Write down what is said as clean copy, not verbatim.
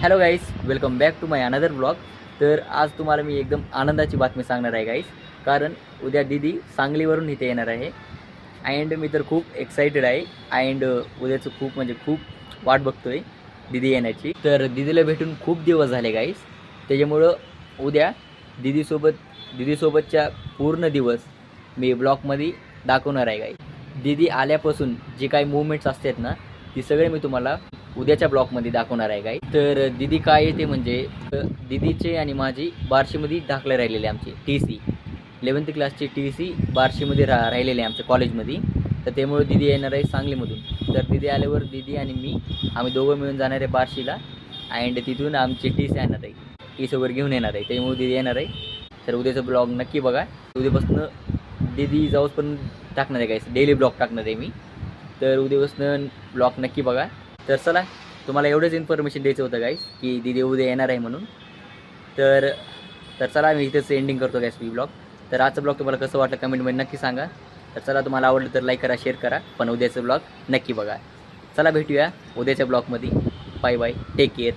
Hello guys, welcome back to my another blog. तर आज तुम्हाला मी एकदम आनंदाची बातमी सांगणार आहे गाईस. कारण उद्या दीदी सांगलीवरून इथे येणार आहे. अँड मी तर खूप एक्साइटेड आहे. अँड उद्याचं खूप वाट बघतोय दीदी येण्याची. तर दीदीला भेटून खूप दिवस झाले गाईस. त्याच्यामुळं उद्या दीदीसोबतच्या पूर्ण दिवस मी ब्लॉगमध्ये दाखवणार आहे गाईस. दीदी आल्यापासून जे काही मुवमेंट्स असतात ना, ती सगळे मी तुम्हाला उद्याच्या ब्लॉगमध्ये दाखवणार आहे गाईस. तर दीदी काय येते म्हणजे दीदीचे आणि माझी बार्शीमध्ये दाखले राहिलेले आमचे TC 11th क्लासची TC बार्शीमध्ये राहिलेले आमच्या कॉलेजमध्ये. तर त्यामुळे दीदी येणार आहे सांगलीमधून. तर दीदी आल्यावर दीदी आणि मी आम्ही दोघं मिळून जाणार आहे बार्शीला. अँड तिथून आमची TC येणार आहे, TC वगैरे घेऊन येणार आहे. त्यामुळे दीदी येणार आहे. तर उद्याचं ब्लॉग नक्की बघा. उद्यापासून दीदी जाऊस पण टाकणार आहे गाईस, डेली ब्लॉग टाकणार आहे मी. तर उद्यापासून ब्लॉग नक्की बघा. तर चला, तुम्हाला एवढंच इन्फॉर्मेशन द्यायचं होतं गाईस की दीदी उद्या येणार आहे म्हणून. तर चला, मी इथेच एंडिंग करतो गाईस मी ब्लॉग. तर आजचं ब्लॉग तुम्हाला कसं वाटलं कमेंटमध्ये नक्की सांगा. तर चला, तुम्हाला आवडलं तर लाईक करा, शेअर करा, पण उद्याचं ब्लॉग नक्की बघा. चला, भेटूया उद्याच्या ब्लॉगमध्ये. Bye bye, take care.